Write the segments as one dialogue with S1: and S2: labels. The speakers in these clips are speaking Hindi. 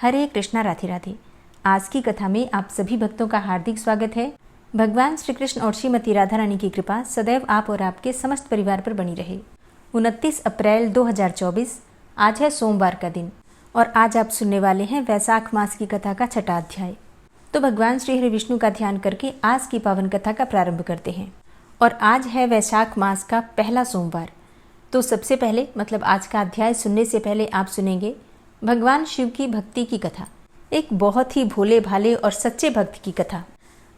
S1: हरे कृष्णा, राधे राधे। आज की कथा में आप सभी भक्तों का हार्दिक स्वागत है। भगवान श्री कृष्ण और श्रीमती राधा रानी की कृपा सदैव आप और आपके समस्त परिवार पर बनी रहे। 29 अप्रैल 2024 आज है सोमवार का दिन और आज आप सुनने वाले हैं वैशाख मास की कथा का छठा अध्याय। तो भगवान श्री हरि विष्णु का ध्यान करके आज की पावन कथा का प्रारंभ करते हैं। और आज है वैशाख मास का पहला सोमवार। तो सबसे पहले आज का अध्याय सुनने से पहले आप सुनेंगे भगवान शिव की भक्ति की कथा, एक बहुत ही भोले भाले और सच्चे भक्त की कथा।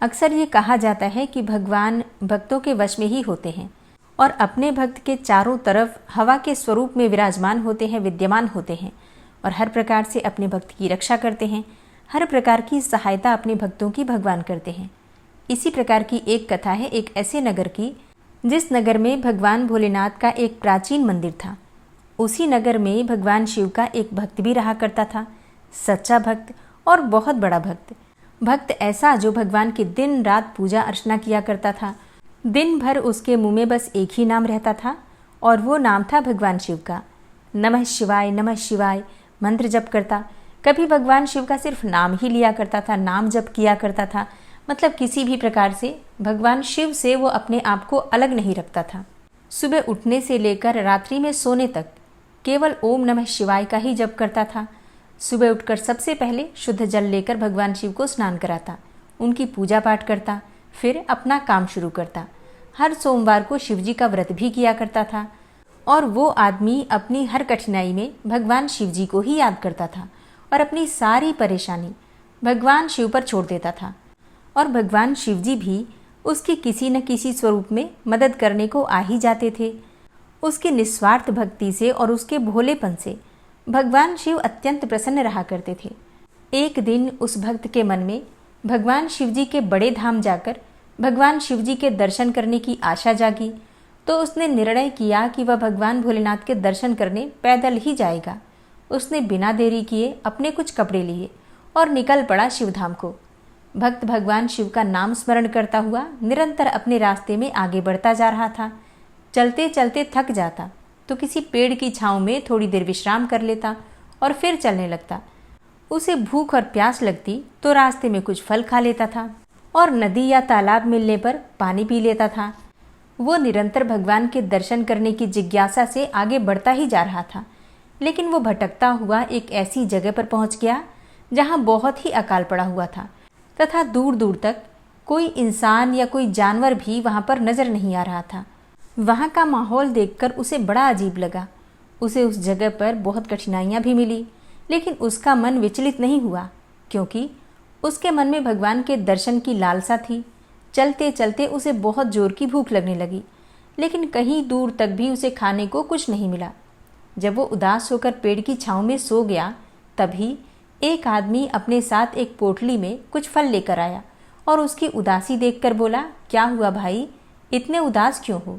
S1: अक्सर ये कहा जाता है कि भगवान भक्तों के वश में ही होते हैं और अपने भक्त के चारों तरफ हवा के स्वरूप में विराजमान होते हैं, विद्यमान होते हैं और हर प्रकार से अपने भक्त की रक्षा करते हैं, हर प्रकार की सहायता अपने भक्तों की भगवान करते हैं। इसी प्रकार की एक कथा है एक ऐसे नगर की जिस नगर में भगवान भोलेनाथ का एक प्राचीन मंदिर था। उसी नगर में भगवान शिव का एक भक्त भी रहा करता था, सच्चा भक्त और बहुत बड़ा भक्त ऐसा जो भगवान की दिन रात पूजा अर्चना किया करता था। दिन भर उसके मुंह में बस एक ही नाम रहता था और वो नाम था भगवान शिव का। नमः शिवाय मंत्र जप करता। कभी भगवान शिव का सिर्फ नाम ही लिया करता था, नाम जप किया करता था। किसी भी प्रकार से भगवान शिव से वो अपने आप को अलग नहीं रखता था। सुबह उठने से लेकर रात्रि में सोने तक केवल ओम नमः शिवाय का ही जप करता था। सुबह उठकर सबसे पहले शुद्ध जल लेकर भगवान शिव को स्नान कराता, उनकी पूजा पाठ करता, फिर अपना काम शुरू करता। हर सोमवार को शिव जी का व्रत भी किया करता था और वो आदमी अपनी हर कठिनाई में भगवान शिव जी को ही याद करता था और अपनी सारी परेशानी भगवान शिव पर छोड़ देता था। और भगवान शिव जी भी उसकी किसी न किसी स्वरूप में मदद करने को आ ही जाते थे। उसकी निस्वार्थ भक्ति से और उसके भोलेपन से भगवान शिव अत्यंत प्रसन्न रहा करते थे। एक दिन उस भक्त के मन में भगवान शिव जी के बड़े धाम जाकर भगवान शिव जी के दर्शन करने की आशा जागी, तो उसने निर्णय किया कि वह भगवान भोलेनाथ के दर्शन करने पैदल ही जाएगा। उसने बिना देरी किए अपने कुछ कपड़े लिए और निकल पड़ा शिवधाम को। भक्त भगवान शिव का नाम स्मरण करता हुआ निरंतर अपने रास्ते में आगे बढ़ता जा रहा था। चलते चलते थक जाता तो किसी पेड़ की छांव में थोड़ी देर विश्राम कर लेता और फिर चलने लगता। उसे भूख और प्यास लगती तो रास्ते में कुछ फल खा लेता था और नदी या तालाब मिलने पर पानी पी लेता था। वो निरंतर भगवान के दर्शन करने की जिज्ञासा से आगे बढ़ता ही जा रहा था, लेकिन वो भटकता हुआ एक ऐसी जगह पर पहुंच गया जहां बहुत ही अकाल पड़ा हुआ था तथा दूर दूर तक कोई इंसान या कोई जानवर भी वहां पर नजर नहीं आ रहा था। वहां का माहौल देखकर उसे बड़ा अजीब लगा। उसे उस जगह पर बहुत कठिनाइयां भी मिली, लेकिन उसका मन विचलित नहीं हुआ क्योंकि उसके मन में भगवान के दर्शन की लालसा थी। चलते चलते उसे बहुत जोर की भूख लगने लगी, लेकिन कहीं दूर तक भी उसे खाने को कुछ नहीं मिला। जब वो उदास होकर पेड़ की छांव में सो गया, तभी एक आदमी अपने साथ एक पोटली में कुछ फल लेकर आया और उसकी उदासी देखकर बोला, क्या हुआ भाई, इतने उदास क्यों हो?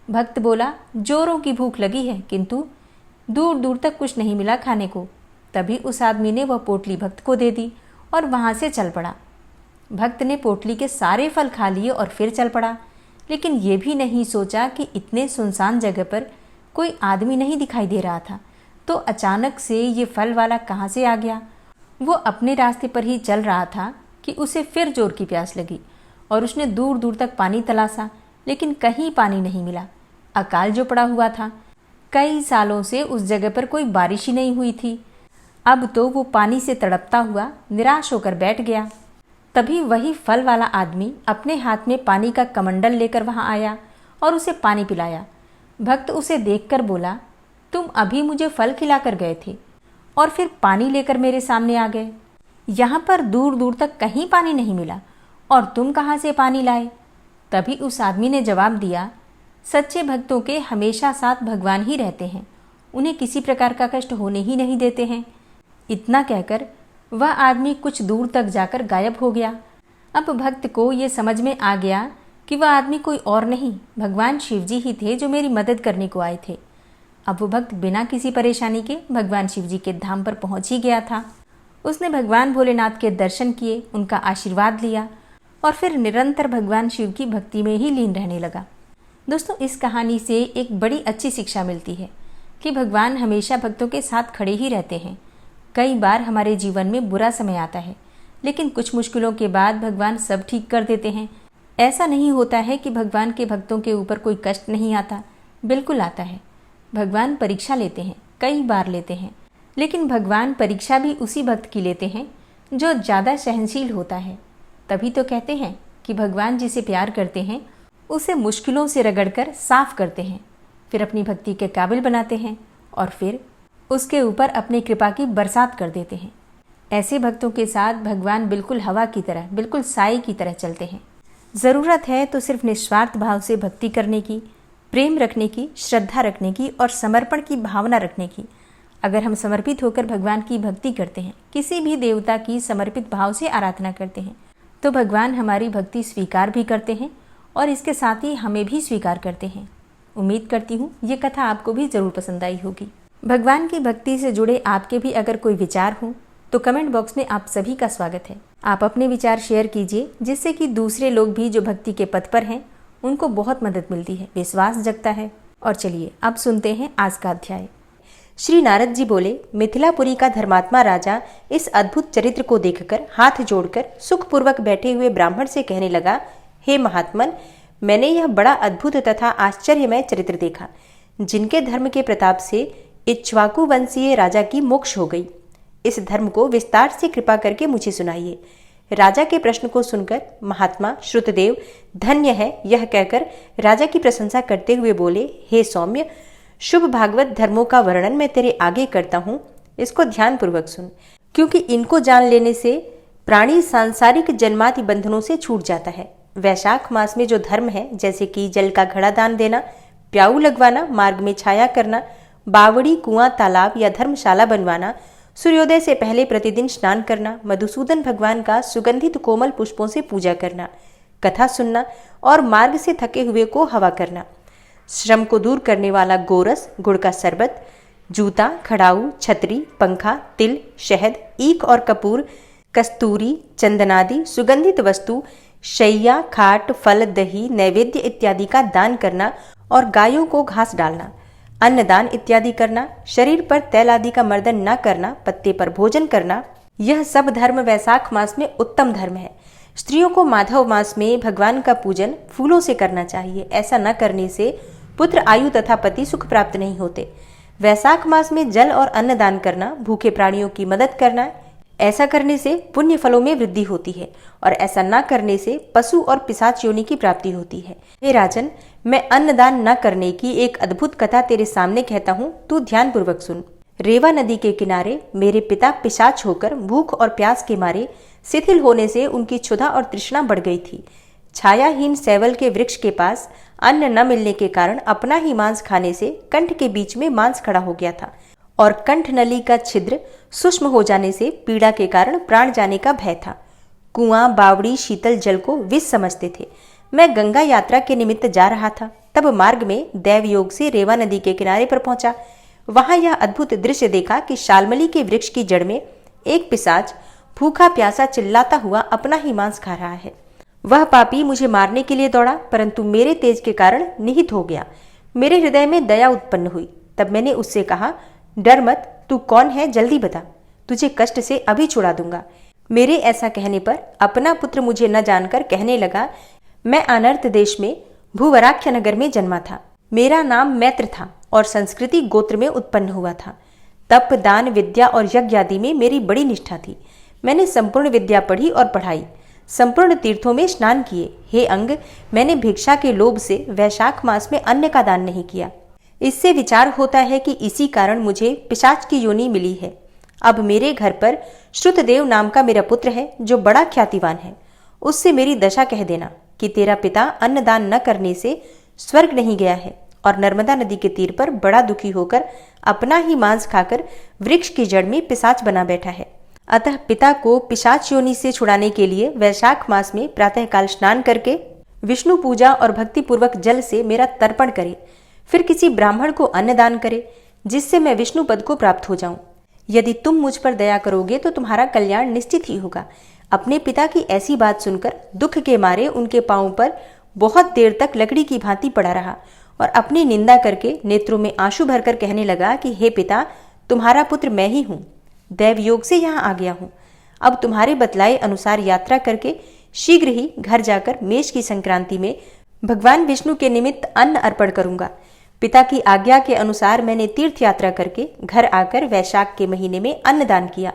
S1: भक्त बोला, जोरों की भूख लगी है किंतु दूर दूर तक कुछ नहीं मिला खाने को। तभी उस आदमी ने वह पोटली भक्त को दे दी और वहां से चल पड़ा। भक्त ने पोटली के सारे फल खा लिए और फिर चल पड़ा, लेकिन ये भी नहीं सोचा कि इतने सुनसान जगह पर कोई आदमी नहीं दिखाई दे रहा था, तो अचानक से ये फल वाला कहाँ से आ गया। वो अपने रास्ते पर ही चल रहा था कि उसे फिर जोर की प्यास लगी और उसने दूर दूर तक पानी तलाशा, लेकिन कहीं पानी नहीं मिला। अकाल जो पड़ा हुआ था, कई सालों से उस जगह पर कोई बारिश ही नहीं हुई थी। अब तो वो पानी से तड़पता हुआ निराश होकर बैठ गया। तभी वही फल वाला आदमी अपने हाथ में पानी का कमंडल लेकर वहां आया और उसे पानी पिलाया। भक्त उसे देखकर बोला, तुम अभी मुझे फल खिलाकर गए थे और फिर पानी लेकर मेरे सामने आ गए। यहाँ पर दूर दूर तक कहीं पानी नहीं मिला और तुम कहाँ से पानी लाए? तभी उस आदमी ने जवाब दिया, सच्चे भक्तों के हमेशा साथ भगवान ही रहते हैं, उन्हें किसी प्रकार का कष्ट होने ही नहीं देते हैं। इतना कहकर वह आदमी कुछ दूर तक जाकर गायब हो गया। अब भक्त को ये समझ में आ गया कि वह आदमी कोई और नहीं, भगवान शिव जी ही थे जो मेरी मदद करने को आए थे। अब वो भक्त बिना किसी परेशानी के भगवान शिव जी के धाम पर पहुंच ही गया था। उसने भगवान भोलेनाथ के दर्शन किए, उनका आशीर्वाद लिया और फिर निरंतर भगवान शिव की भक्ति में ही लीन रहने लगा। दोस्तों, इस कहानी से एक बड़ी अच्छी शिक्षा मिलती है कि भगवान हमेशा भक्तों के साथ खड़े ही रहते हैं। कई बार हमारे जीवन में बुरा समय आता है, लेकिन कुछ मुश्किलों के बाद भगवान सब ठीक कर देते हैं। ऐसा नहीं होता है कि भगवान के भक्तों के ऊपर कोई कष्ट नहीं आता, बिल्कुल आता है। भगवान परीक्षा लेते हैं, कई बार लेते हैं, लेकिन भगवान परीक्षा भी उसी भक्त की लेते हैं जो ज़्यादा सहनशील होता है। तभी तो कहते हैं कि भगवान जिसे प्यार करते हैं उसे मुश्किलों से रगड़कर साफ करते हैं, फिर अपनी भक्ति के काबिल बनाते हैं और फिर उसके ऊपर अपनी कृपा की बरसात कर देते हैं। ऐसे भक्तों के साथ भगवान बिल्कुल हवा की तरह, बिल्कुल साए की तरह चलते हैं। ज़रूरत है तो सिर्फ निस्वार्थ भाव से भक्ति करने की, प्रेम रखने की, श्रद्धा रखने की और समर्पण की भावना रखने की। अगर हम समर्पित होकर भगवान की भक्ति करते हैं, किसी भी देवता की समर्पित भाव से आराधना करते हैं, तो भगवान हमारी भक्ति स्वीकार भी करते हैं और इसके साथ ही हमें भी स्वीकार करते हैं। उम्मीद करती हूँ ये कथा आपको भी ज़रूर पसंद आई होगी। भगवान की भक्ति से जुड़े आपके भी अगर कोई विचार हों तो कमेंट बॉक्स में आप सभी का स्वागत है। आप अपने विचार शेयर कीजिए, जिससे कि दूसरे लोग भी जो भक्ति के पथ पर हैं उनको बहुत मदद मिलती है, विश्वास जगता है। और चलिए अब सुनते हैं आज का अध्याय।
S2: श्री नारद जी बोले, मिथिलापुरी का धर्मात्मा राजा इस अद्भुत चरित्र को देखकर हाथ जोड़कर सुखपूर्वक बैठे हुए ब्राह्मण से कहने लगा, हे महात्मन, मैंने यह बड़ा अद्भुत तथा आश्चर्यमय चरित्र देखा, जिनके धर्म के प्रताप से इक्ष्वाकु वंशीय राजा की मोक्ष हो गई। इस धर्म को विस्तार से कृपा करके मुझे सुनाइए। राजा के प्रश्न को सुनकर महात्मा श्रुतदेव धन्य है यह कहकर राजा की प्रशंसा करते हुए बोले, हे सौम्य, शुभ भागवत धर्मों का वर्णन मैं तेरे आगे करता हूँ, इसको ध्यानपूर्वक सुन, क्योंकि इनको जान लेने से प्राणी सांसारिक जन्मादि बंधनों से छूट जाता है। वैशाख मास में जो धर्म है, जैसे कि जल का घड़ा दान देना, प्याऊ लगवाना, मार्ग में छाया करना, बावड़ी, कुआं, तालाब या धर्मशाला बनवाना, सूर्योदय से पहले प्रतिदिन स्नान करना, मधुसूदन भगवान का सुगंधित कोमल पुष्पों से पूजा करना, कथा सुनना और मार्ग से थके हुए को हवा करना, श्रम को दूर करने वाला गोरस, गुड़ का शरबत, जूता, खड़ाऊ, छतरी, पंखा, तिल, शहद, ईख और कपूर, कस्तूरी, चंदनादि सुगंधित वस्तु, शैया, खाट, फल, दही, नैवेद्य इत्यादि का दान करना और गायों को घास डालना, अन्नदान इत्यादि करना, शरीर पर तैल आदि का मर्दन न करना, पत्ते पर भोजन करना, यह सब धर्म वैशाख मास में उत्तम धर्म है। स्त्रियों को माधव मास में भगवान का पूजन फूलों से करना चाहिए। ऐसा न करने से पुत्र, आयु तथा पति सुख प्राप्त नहीं होते। वैशाख मास में जल और अन्न दान करना, भूखे प्राणियों की मदद करना, ऐसा करने से पुण्य फलों में वृद्धि होती है और ऐसा न करने से पशु और पिशाच योनि की प्राप्ति होती है। हे राजन, मैं अन्नदान न करने की एक अद्भुत कथा तेरे सामने कहता हूँ, तू ध्यानपूर्वक सुन। रेवा नदी के किनारे मेरे पिता पिशाच होकर भूख और प्यास के मारे शिथिल होने से उनकी क्षुधा और तृष्णा बढ़ गई थी। छायाहीन सैवल के वृक्ष के पास अन्न न मिलने के कारण अपना ही मांस खाने से कंठ के बीच में मांस खड़ा हो गया था और कंठ नली का छिद्र सूक्ष्म हो जाने से पीड़ा के कारण प्राण जाने का भय था। कुआं, बावड़ी, शीतल जल को विष समझते थे। मैं गंगा यात्रा के निमित्त जा रहा था, तब मार्ग में दैव योग से रेवा नदी के किनारे पर पहुंचा। वहां यह अद्भुत दृश्य देखा कि शालमली के वृक्ष की जड़ में एक पिशाच भूखा प्यासा चिल्लाता हुआ अपना ही मांस खा रहा है। वह पापी मुझे मारने के लिए दौड़ा, परंतु मेरे तेज के कारण निहित हो गया। मेरे हृदय में दया उत्पन्न हुई। तब मैंने उससे कहा, डर मत, तू कौन है, जल्दी बता, तुझे कष्ट से अभी छुड़ा दूंगा। मेरे ऐसा कहने पर अपना पुत्र मुझे न जानकर कहने लगा, मैं अनर्थ देश में भूवराख्य नगर में जन्मा था। मेरा नाम मैत्र था और संस्कृति गोत्र में उत्पन्न हुआ था। तप, दान, विद्या और यज्ञ आदि में मेरी बड़ी निष्ठा थी। मैंने संपूर्ण विद्या पढ़ी और पढ़ाई, संपूर्ण तीर्थों में स्नान किए। हे अंग, मैंने भिक्षा के लोभ से वैशाख मास में अन्न का दान नहीं किया। इससे विचार होता है कि इसी कारण मुझे पिशाच की योनि मिली है। अब मेरे घर पर श्रुतदेव नाम का मेरा पुत्र है, जो बड़ा ख्यातिवान है। उससे मेरी दशा कह देना कि तेरा पिता अन्नदान न करने से स्वर्ग नहीं गया है और नर्मदा नदी के तीर पर बड़ा दुखी होकर अपना ही मांस खाकर वृक्ष की जड़ में पिशाच बना बैठा है। अतः पिता को पिशाच योनि से छुड़ाने के लिए वैशाख मास में प्रातःकाल स्नान करके विष्णु पूजा और भक्ति पूर्वक जल से मेरा तर्पण करे, फिर किसी ब्राह्मण को अन्नदान करे, जिससे मैं विष्णु पद को प्राप्त हो जाऊं। यदि तुम मुझ पर दया करोगे तो तुम्हारा कल्याण निश्चित ही होगा। अपने पिता की ऐसी बात सुनकर दुख के मारे उनके पांव पर बहुत देर तक लकड़ी की भांति पड़ा रहा और अपनी निंदा करके नेत्रों में आंसू भरकर कहने लगा कि हे पिता, तुम्हारा पुत्र मैं ही हूँ। दैव योग से यहाँ आ गया हूँ। अब तुम्हारे बतलाए अनुसार यात्रा करके शीघ्र ही घर जाकर मेष की संक्रांति में भगवान विष्णु के निमित्त अन्न अर्पण करूंगा। पिता की आज्ञा के अनुसार मैंने तीर्थ यात्रा करके घर आकर वैशाख के महीने में अन्नदान किया।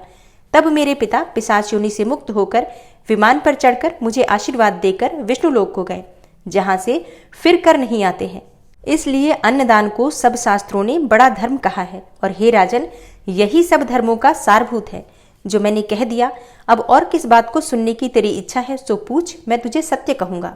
S2: तब मेरे पिता पिशाच योनि से मुक्त होकर विमान पर चढ़कर मुझे आशीर्वाद देकर विष्णु लोक को गए, जहां से फिर कर नहीं आते हैं। इसलिए अन्नदान को सब शास्त्रों ने बड़ा धर्म कहा है। और हे राजन, यही सब धर्मों का सारभूत है जो मैंने कह दिया। अब और किस बात को सुनने की तेरी इच्छा है सो पूछ, मैं तुझे सत्य कहूंगा।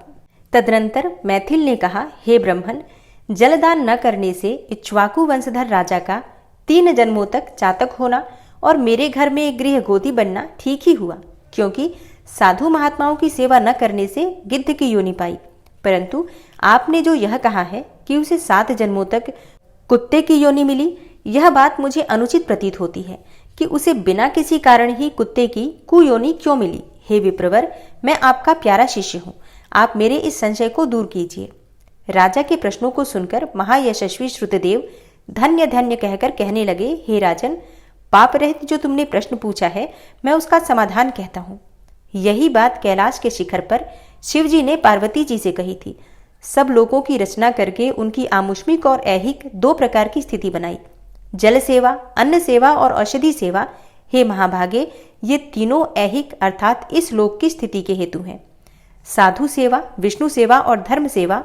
S2: तदनंतर मैथिल ने कहा, हे ब्राह्मण, जलदान न करने से इक्ष्वाकु वंशधर राजा का 3 जन्मों तक चातक होना और मेरे घर में एक गृह गोदी बनना ठीक ही हुआ, क्योंकि साधु महात्माओं की सेवा न करने से गिद्ध की योनि पाई। परंतु आपने जो यह कहा है कि उसे 7 जन्मों तक कुत्ते की योनि मिली, यह बात मुझे अनुचित प्रतीत होती है कि उसे बिना किसी कारण ही कुत्ते की कुयोनि क्यों मिली। हे विप्रवर, मैं आपका प्यारा शिष्य हूँ, आप मेरे इस संशय को दूर कीजिए। राजा के प्रश्नों को सुनकर महायशस्वी श्रुतदेव धन्य धन्य कहकर कहने लगे, हे राजन, पाप रहित जो तुमने प्रश्न पूछा है, मैं उसका समाधान कहता हूँ। यही बात कैलाश के शिखर पर शिवजी ने पार्वती जी से कही थी। सब लोगों की रचना करके उनकी आमुष्मिक और ऐहिक 2 प्रकार की स्थिति बनाई, जल सेवा, अन्न सेवा और औषधि सेवा। हे महाभागे, ये तीनों ऐहिक अर्थात इस लोक की स्थिति के हेतु हैं। साधु सेवा, विष्णु सेवा और धर्म सेवा,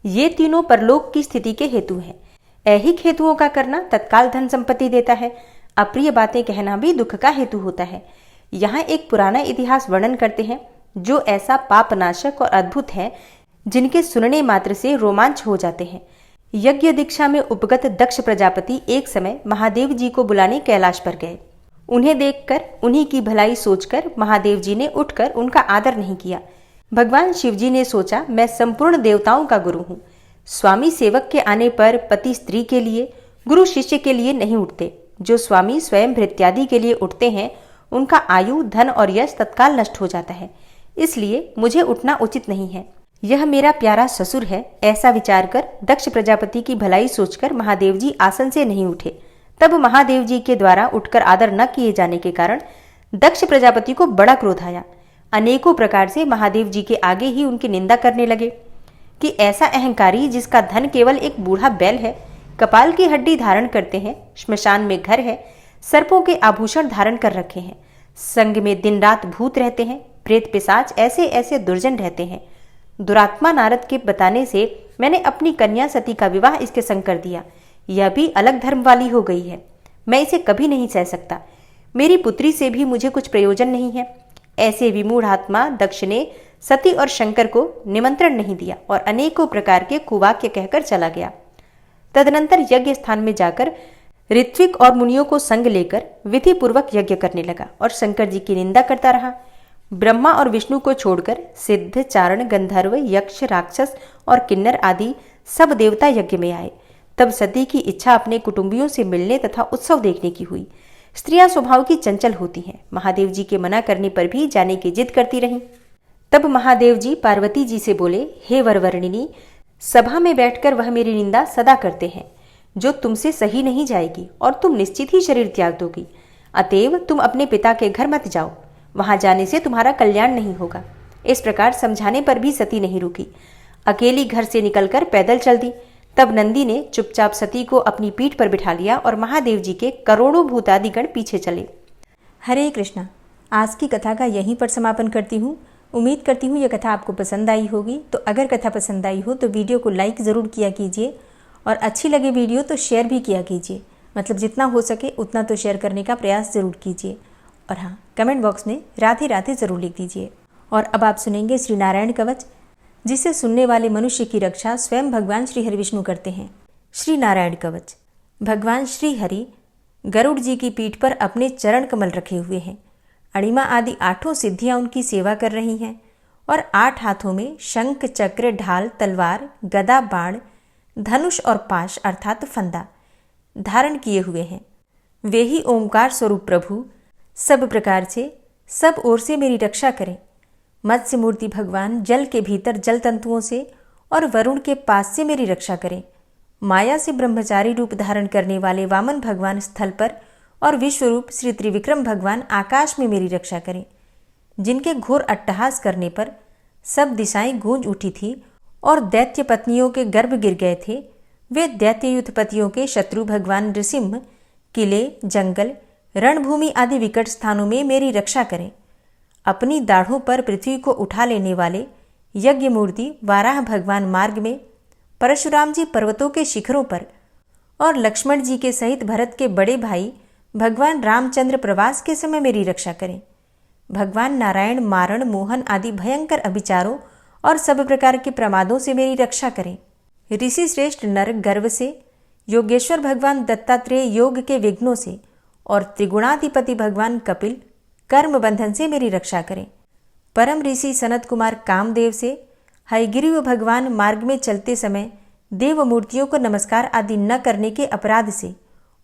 S2: ये तीनों परलोक की स्थिति के हेतु हैं। ऐहिक हेतुओं का करना तत्काल धन संपत्ति देता है, अप्रिय बातें कहना भी दुख का हेतु होता है। यहाँ एक पुराना इतिहास वर्णन करते हैं जो ऐसा पापनाशक और अद्भुत है जिनके सुनने मात्र से रोमांच हो जाते हैं। यज्ञ दीक्षा में उपगत दक्ष प्रजापति एक समय महादेव जी को बुलाने कैलाश पर गए। उन्हें देखकर, उन्हीं की भलाई सोचकर महादेव जी ने उठकर उनका आदर नहीं किया। भगवान शिवजी ने सोचा, मैं संपूर्ण देवताओं का गुरु हूँ। स्वामी सेवक के आने पर पति स्त्री के लिए, गुरु शिष्य के लिए नहीं उठते। जो स्वामी स्वयं भृत्यादि के लिए उठते हैं उनका आयु, धन और यश तत्काल नष्ट हो जाता है। इसलिए मुझे उठना उचित नहीं है। यह मेरा प्यारा ससुर है, ऐसा विचार कर दक्ष प्रजापति की भलाई सोचकर महादेव जी आसन से नहीं उठे। तब महादेव जी के द्वारा उठकर आदर न किए जाने के कारण दक्ष प्रजापति को बड़ा क्रोध आया। अनेकों प्रकार से महादेव जी के आगे ही उनकी निंदा करने लगे कि ऐसा अहंकारी जिसका धन केवल एक बूढ़ा बैल है, कपाल की हड्डी धारण करते हैं, श्मशान में घर है, सर्पों के आभूषण धारण कर रखे हैं, संग में दिन रात भूत रहते हैं, प्रेत पिशाच ऐसे ऐसे दुर्जन रहते हैं। दुरात्मा नारद के बताने से मैंने अपनी कन्या सती का विवाह इसके संग कर दिया। यह भी अलग धर्म वाली हो गई है, मैं इसे कभी नहीं सह सकता। मेरी पुत्री से भी मुझे कुछ प्रयोजन नहीं है। ऐसे विमूढ़ आत्मा दक्ष ने सती और शंकर को निमंत्रण नहीं दिया और अनेकों प्रकार के कुवाक्य कहकर चला गया। तदनंतर यज्ञ स्थान में जाकर ऋत्विक और मुनियों को संग लेकर विधि पूर्वक यज्ञ करने लगा और शंकर जी की निंदा करता रहा। ब्रह्मा और विष्णु को छोड़कर सिद्ध, चारण, गंधर्व, यक्ष, राक्षस और किन्नर आदि सब देवता यज्ञ में आए। तब सती की इच्छा अपने कुटुंबियों से मिलने तथा उत्सव देखने की हुई। स्त्रियां स्वभाव की चंचल होती हैं, महादेव जी के मना करने पर भी जाने की जिद करती रहीं। तब महादेव जी पार्वती जी से बोले, हे वरवर्णिनी, सभा में बैठकर वह मेरी निंदा सदा करते हैं, जो तुमसे सही नहीं जाएगी और तुम निश्चित ही शरीर त्याग दोगी। अतएव तुम अपने पिता के घर मत जाओ, वहां जाने से तुम्हारा कल्याण नहीं होगा। इस प्रकार समझाने पर भी सती नहीं रुकी, अकेली घर से निकलकर पैदल चल दी। तब नंदी ने चुपचाप सती को अपनी पीठ पर बिठा लिया और महादेव जी के करोड़ों भूतादिगण पीछे चले।
S1: हरे कृष्णा। आज की कथा का यहीं पर समापन करती हूँ। उम्मीद करती हूँ यह कथा आपको पसंद आई होगी। तो अगर कथा पसंद आई हो तो वीडियो को लाइक ज़रूर किया कीजिए और अच्छी लगे वीडियो तो शेयर भी किया कीजिए। मतलब जितना हो सके उतना तो शेयर करने का प्रयास ज़रूर कीजिए। और हाँ, कमेंट बॉक्स में राधे राधे ज़रूर लिख दीजिए। और अब आप सुनेंगे श्री नारायण कवच, जिसे सुनने वाले मनुष्य की रक्षा स्वयं भगवान श्री हरि विष्णु करते हैं। श्री नारायण कवच। भगवान श्री हरि गरुड़ जी की पीठ पर अपने चरण कमल रखे हुए हैं। अणिमा आदि 8 सिद्धियां उनकी सेवा कर रही हैं और 8 हाथों में शंख, चक्र, ढाल, तलवार, गदा, बाण, धनुष और पाश अर्थात फंदा धारण किए हुए हैं। वे ही ओंकार स्वरूप प्रभु सब प्रकार से सब ओर से मेरी रक्षा करें। मत्स्य मूर्ति भगवान जल के भीतर जल तंतुओं से और वरुण के पास से मेरी रक्षा करें। माया से ब्रह्मचारी रूप धारण करने वाले वामन भगवान स्थल पर और विश्वरूप श्री त्रिविक्रम भगवान आकाश में मेरी रक्षा करें, जिनके घोर अट्टहास करने पर सब दिशाएं गूंज उठी थी और दैत्य पत्नियों के गर्भ गिर गए थे। वे दैत्ययुथपतियों के शत्रु भगवान नृसिंह किले, जंगल, रणभूमि आदि विकट स्थानों में मेरी रक्षा करें। अपनी दाढ़ों पर पृथ्वी को उठा लेने वाले यज्ञ मूर्ति वाराह भगवान मार्ग में, परशुराम जी पर्वतों के शिखरों पर और लक्ष्मण जी के सहित भरत के बड़े भाई भगवान रामचंद्र प्रवास के समय मेरी रक्षा करें। भगवान नारायण मारण, मोहन आदि भयंकर अभिचारों और सब प्रकार के प्रमादों से मेरी रक्षा करें। ऋषि श्रेष्ठ नर गर्व से, योगेश्वर भगवान दत्तात्रेय योग के विघ्नों से और त्रिगुणाधिपति भगवान कपिल कर्म बंधन से मेरी रक्षा करें। परम ऋषि सनत कुमार कामदेव से, हयग्रीव भगवान मार्ग में चलते समय देव मूर्तियों को नमस्कार आदि न करने के अपराध से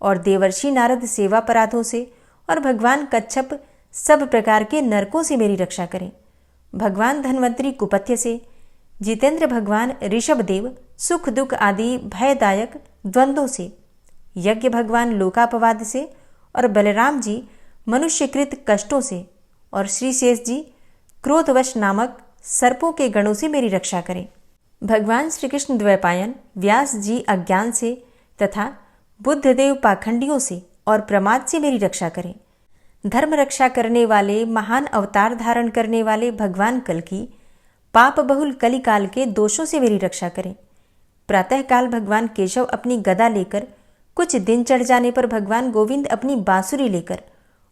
S1: और देवर्षि नारद सेवा अपराधों से और भगवान कच्छप सब प्रकार के नरकों से मेरी रक्षा करें। भगवान धन्वंतरी कुपथ्य से, जितेंद्र भगवान ऋषभदेव सुख दुख आदि भयदायक द्वंद्वों से, यज्ञ भगवान लोकापवाद से और बलराम जी मनुष्यकृत कष्टों से और श्री शेष जी क्रोधवश नामक सर्पों के गणों से मेरी रक्षा करें। भगवान श्री कृष्ण द्वैपायन व्यास जी अज्ञान से तथा बुद्धदेव पाखंडियों से और प्रमाद से मेरी रक्षा करें। धर्म रक्षा करने वाले महान अवतार धारण करने वाले भगवान कल्कि पाप बहुल कलिकाल के दोषों से मेरी रक्षा करें। प्रातःकाल भगवान केशव अपनी गदा लेकर, कुछ दिन चढ़ जाने पर भगवान गोविंद अपनी बांसुरी लेकर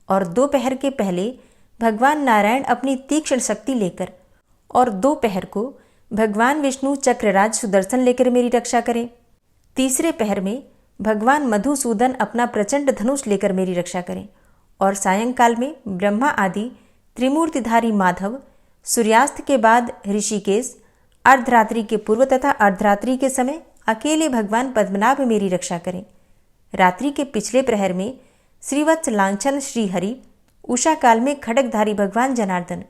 S1: और दोपहर के पहले भगवान नारायण अपनी तीक्ष्ण शक्ति लेकर और दोपहर को भगवान विष्णु चक्रराज सुदर्शन लेकर मेरी रक्षा करें। तीसरे पहर में भगवान मधुसूदन अपना प्रचंड धनुष लेकर मेरी रक्षा करें और सायंकाल में ब्रह्मा आदि त्रिमूर्तिधारी माधव, सूर्यास्त के बाद ऋषिकेश, अर्धरात्रि के पूर्व तथा अर्धरात्रि के समय अकेले भगवान पद्मनाभ मेरी रक्षा करें। रात्रि के पिछले प्रहर में श्रीवत्स लांछन श्रीहरि, उषा काल में खड्गधारी भगवान जनार्दन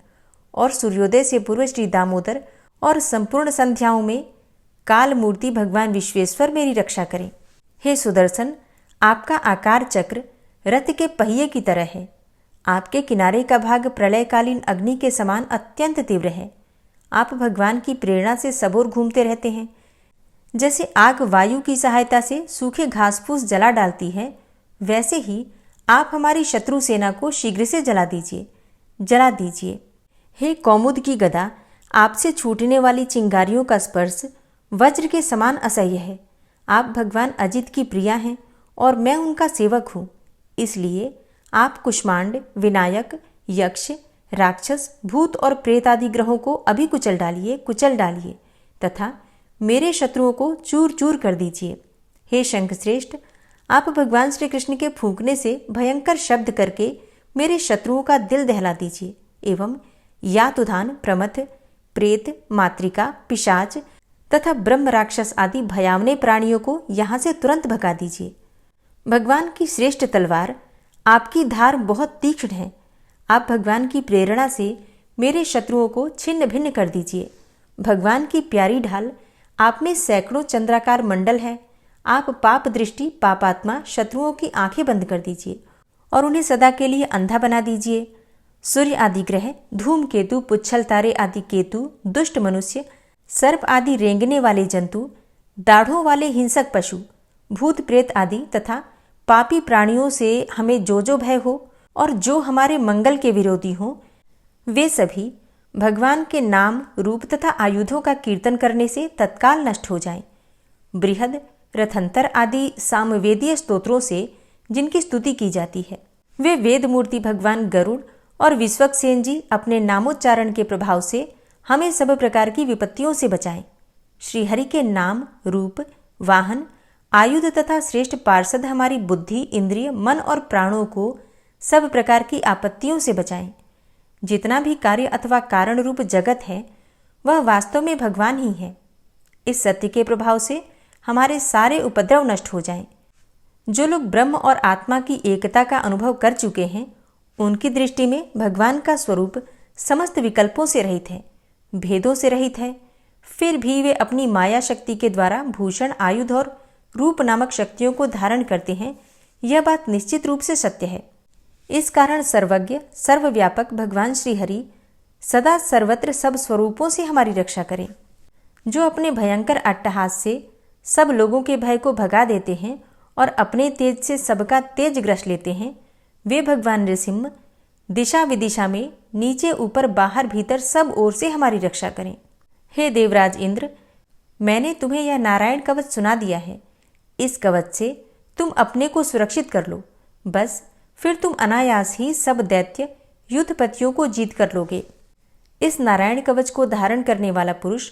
S1: और सूर्योदय से पूर्व श्री दामोदर और संपूर्ण संध्याओं में काल मूर्ति भगवान विश्वेश्वर मेरी रक्षा करें। हे सुदर्शन, आपका आकार चक्र रथ के पहिए की तरह है। आपके किनारे का भाग प्रलयकालीन अग्नि के समान अत्यंत तीव्र है। आप भगवान की प्रेरणा से सबोर घूमते रहते हैं। जैसे आग वायु की सहायता से सूखे घास फूस जला डालती है, वैसे ही आप हमारी शत्रु सेना को शीघ्र से जला दीजिए। हे कौमुद की गदा, आपसे छूटने वाली चिंगारियों का स्पर्श वज्र के समान असह्य है। आप भगवान अजित की प्रिया हैं और मैं उनका सेवक हूँ। इसलिए आप कुष्मांड, विनायक, यक्ष, राक्षस, भूत और प्रेत आदि ग्रहों को अभी कुचल डालिए तथा मेरे शत्रुओं को चूर चूर कर दीजिए। हे शंखश्रेष्ठ, आप भगवान श्री कृष्ण के फूंकने से भयंकर शब्द करके मेरे शत्रुओं का दिल दहला दीजिए एवं यातुधान, प्रमथ, प्रेत, मातृका, पिशाच तथा ब्रह्म राक्षस आदि भयावने प्राणियों को यहाँ से तुरंत भगा दीजिए। भगवान की श्रेष्ठ तलवार, आपकी धार बहुत तीक्ष्ण है। आप भगवान की प्रेरणा से मेरे शत्रुओं को छिन्न भिन्न कर दीजिए। भगवान की प्यारी ढाल, आप में सैकड़ों चंद्राकार मंडल है। आप पाप दृष्टि, पापात्मा शत्रुओं की आंखें बंद कर दीजिए और उन्हें सदा के लिए अंधा बना दीजिए। सूर्य आदि ग्रह, धूमकेतु, पुच्छल तारे आदि केतु, दुष्ट मनुष्य, सर्प आदि रेंगने वाले जंतु, दाढ़ों वाले हिंसक पशु, भूत प्रेत आदि तथा पापी प्राणियों से हमें जो भय हो और जो हमारे मंगल के विरोधी हों, वे सभी भगवान के नाम, रूप तथा आयुधों का कीर्तन करने से तत्काल नष्ट हो जाएं। बृहद, रथंतर आदि सामवेदीय स्तोत्रों से जिनकी स्तुति की जाती है, वे वेद मूर्ति भगवान गरुड़ और विश्वक्सेन जी अपने नामोच्चारण के प्रभाव से हमें सब प्रकार की विपत्तियों से बचाएं। श्रीहरि के नाम, रूप, वाहन, आयुध तथा श्रेष्ठ पार्षद हमारी बुद्धि, इंद्रिय, मन और प्राणों को सब प्रकार की आपत्तियों से बचाएं। जितना भी कार्य अथवा कारण रूप जगत है, वह वास्तव में भगवान ही है। इस सत्य के प्रभाव से हमारे सारे उपद्रव नष्ट हो जाएं। जो लोग ब्रह्म और आत्मा की एकता का अनुभव कर चुके हैं, उनकी दृष्टि में भगवान का स्वरूप समस्त विकल्पों से रहित है, भेदों से रहित है। फिर भी वे अपनी माया शक्ति के द्वारा भूषण, आयुध और रूप नामक शक्तियों को धारण करते हैं यह बात निश्चित रूप से सत्य है। इस कारण सर्वज्ञ सर्वव्यापक भगवान श्री हरि सदा सर्वत्र सब स्वरूपों से हमारी रक्षा करें। जो अपने भयंकर अट्टहास से सब लोगों के भय को भगा देते हैं और अपने तेज से सबका तेज ग्रस लेते हैं, वे भगवान नृसिंह दिशा विदिशा में नीचे ऊपर बाहर भीतर सब ओर से हमारी रक्षा करें। हे देवराज इंद्र, मैंने तुम्हें यह नारायण कवच सुना दिया है। इस कवच से तुम अपने को सुरक्षित कर लो, बस फिर तुम अनायास ही सब दैत्य युद्धपतियों को जीत कर लोगे। इस नारायण कवच को धारण करने वाला पुरुष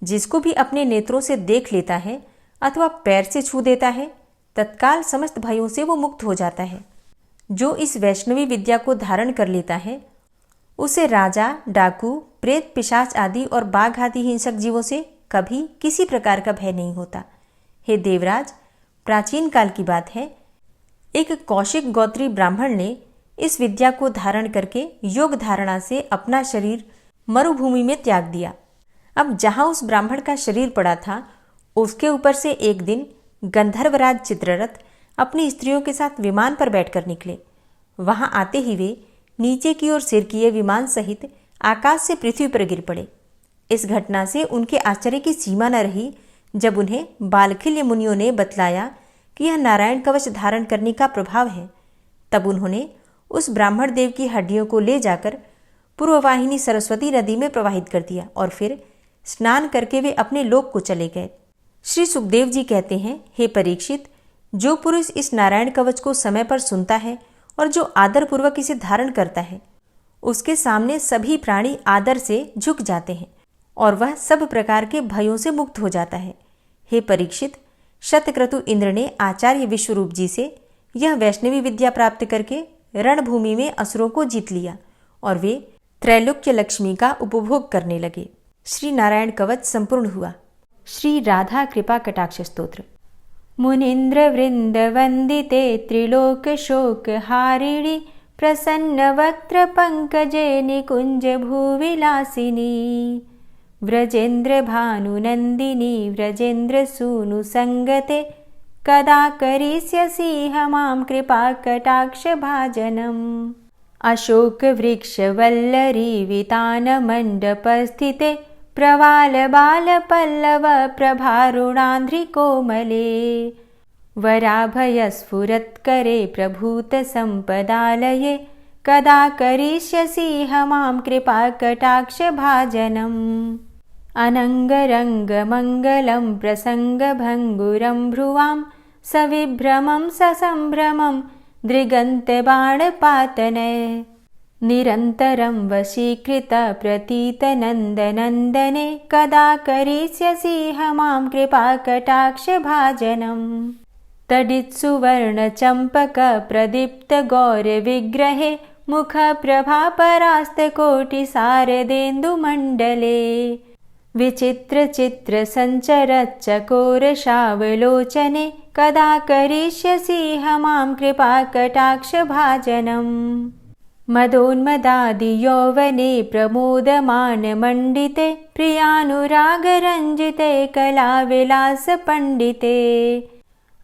S1: जिसको भी अपने नेत्रों से देख लेता है अथवा पैर से छू देता है, तत्काल समस्त भयों से वो मुक्त हो जाता है। जो इस वैष्णवी विद्या को धारण कर लेता है, उसे राजा, डाकू, प्रेत, पिशाच आदि और बाघ आदि हिंसक जीवों से कभी किसी प्रकार का भय नहीं होता। हे देवराज, प्राचीन काल की बात है, एक कौशिक गोत्री ब्राह्मण ने इस विद्या को धारण करके योग धारणा से अपना शरीर मरुभूमि में त्याग दिया। अब जहाँ उस ब्राह्मण का शरीर पड़ा था, उसके ऊपर से एक दिन गंधर्वराज चित्ररथ अपनी स्त्रियों के साथ विमान पर बैठकर निकले। वहां आते ही वे नीचे की ओर सिर किए विमान सहित आकाश से पृथ्वी पर गिर पड़े। इस घटना से उनके आश्चर्य की सीमा न रही जब उन्हें बालखिल्य मुनियों ने बतलाया कि यह नारायण कवच धारण करने का प्रभाव है। तब उन्होंने उस ब्राह्मण देव की हड्डियों को ले जाकर पूर्ववाहिनी सरस्वती नदी में प्रवाहित कर दिया और फिर स्नान करके वे अपने लोक को चले गए। श्री सुखदेव जी कहते हैं, हे परीक्षित, जो पुरुष इस नारायण कवच को समय पर सुनता है और जो आदरपूर्वक इसे धारण करता है, उसके सामने सभी प्राणी आदर से झुक जाते हैं और वह सब प्रकार के भयों से मुक्त हो जाता है। हे परीक्षित, शतक्रतु इंद्र ने आचार्य विश्वरूप जी से यह वैष्णवी विद्या प्राप्त करके रणभूमि में असुरों को जीत लिया और वे त्रैलोक्य लक्ष्मी का उपभोग करने लगे। श्री नारायण कवच संपूर्ण हुआ। श्री राधा कृपा कटाक्ष स्तोत्र। मुनीन्द्र वृंद वंदिते त्रिलोक शोक हारिणी प्रसन्न वक्त्र पंकजे निकुंज भूविलासिनी व्रजेन्द्र भानुनंदिनी व्रजेन्द्र सूनु संगते कदा करिष्यसि हमां कृपा कटाक्ष भाजनम्। अशोक वृक्ष वल्लरी वितान मंडपस्थिते प्रवाल बाल पल्लव प्रभारुणांध्रि कोमले वराभय स्फुरत्करे प्रभूत संपदालये कदा करिष्यसि हमां कृपा कटाक्ष भाजनम्। अनंगरंग मंगलम प्रसंग भंगुरं भ्रुवां सविभ्रमं ससंभ्रमं दृगंत बाणपातनय निरन्तरं वशीकृत प्रतीत नन्दनन्दने कदा करिष्यसि हमां कृपा कटाक्ष भाजनम्। तडित्सुवर्ण चंपक प्रदीप्त गौर विग्रहे मुख प्रभा परास्त कोटि शारदेन्दु मंडले विचित्र चित्र संचर चकोर शावलोचने कदा करिष्यसि हमां कृपा कटाक्ष भाजनम्। मदोन्मदादि यौवने प्रमोदमान मंडिते प्रियानुराग रंजिते कला विलास पंडिते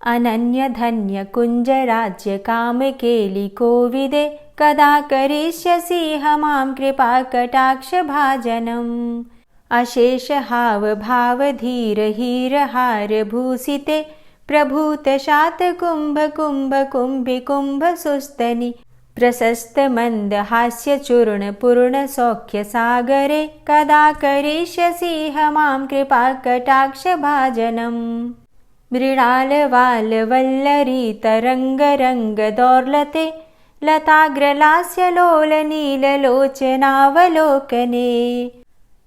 S1: अनन्य धन्य कुंज राज्य काम केलि कोविदे कदा करिष्यसि हमां कृपा कटाक्ष भाजनम्। अशेष हाव भाव धीर हीर हार भूषिते प्रभूत शात कुंभ कुंभ कुंभि कुंभ सुस्तनि प्रशस्त मंद हास्य चूर्ण पूर्ण सौख्य सागरे कदा करिष्यसि हमां कृपा कटाक्ष भाजनम्। मृणाल वाल वल्लरी तरंग रंग दौर्लते लताग्रलास्य लोल नील लोचनावलोकने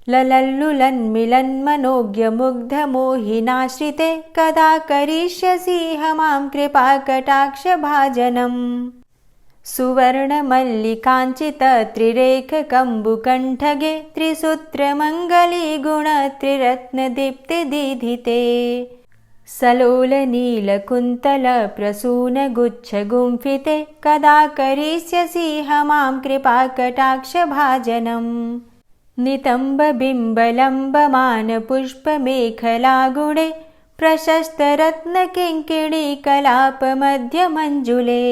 S1: ललल्लुलन्मिलन् मनोज्ञ मुग्ध मोहिनाश्रिते कदा करिष्यसि हमां कृपा कटाक्ष भाजनम्। सुवर्ण मल्लिकांचित त्रिरेख कंबुकंठगे त्रिसूत्र मंगली गुण त्रिरत्न दीप्ति दीधिते सलोल नील कुंतल प्रसून गुच्छ गुंफिते कदा करिष्यसि हमां कृपा कटाक्ष भाजनम्। नितंब बिंब लंबमान पुष्प मेखला गुणे प्रशस्तरत्नकिङ्किणीकलापमध्यमञ्जुले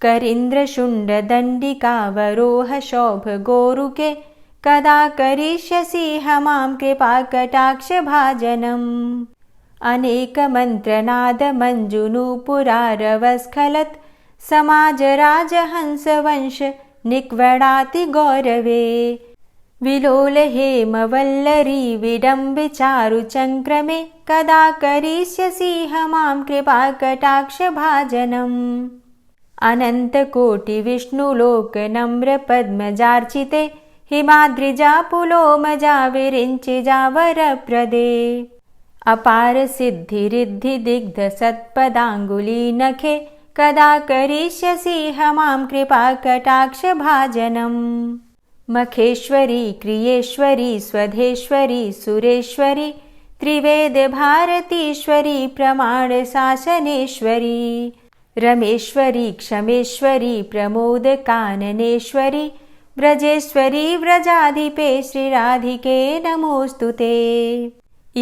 S1: करीन्द्रशुण्डदण्डिकावरोहशोभगोरुके कदा करिष्यसि मां कृपाकटाक्षभाजनम् अनेकमन्त्रनादमञ्जुनूपुरारवस्खलत् समाजराजहंसवंश निक्वडाति गौरवे विलोलहेमवल्लरी विडम्बिचारुचङ्क्रमे कदा करिष्यसि मां कृपाकटाक्षभाजनम् अनन्तकोटिविष्णुलोकनम्रपद्मजार्चिते हिमाद्रिजापुलोमजा विरिञ्चिजावरप्रदे अपारसिद्धिरिद्धिदिग्धसत्पदाङ्गुलीनखे कदा करिष्यसि मां कृपाकटाक्षभाजनम् मखेश्वरी क्रियेश्वरी स्वधेश्वरी सुरेश्वरी त्रिवेदभारतीश्वरी प्रमाणशासनेश्वरी रमेश्वरी क्षमेश्वरी प्रमोदकाननेश्वरी व्रजेश्वरी व्रजाधिपे श्रीराधिके नमोऽस्तुते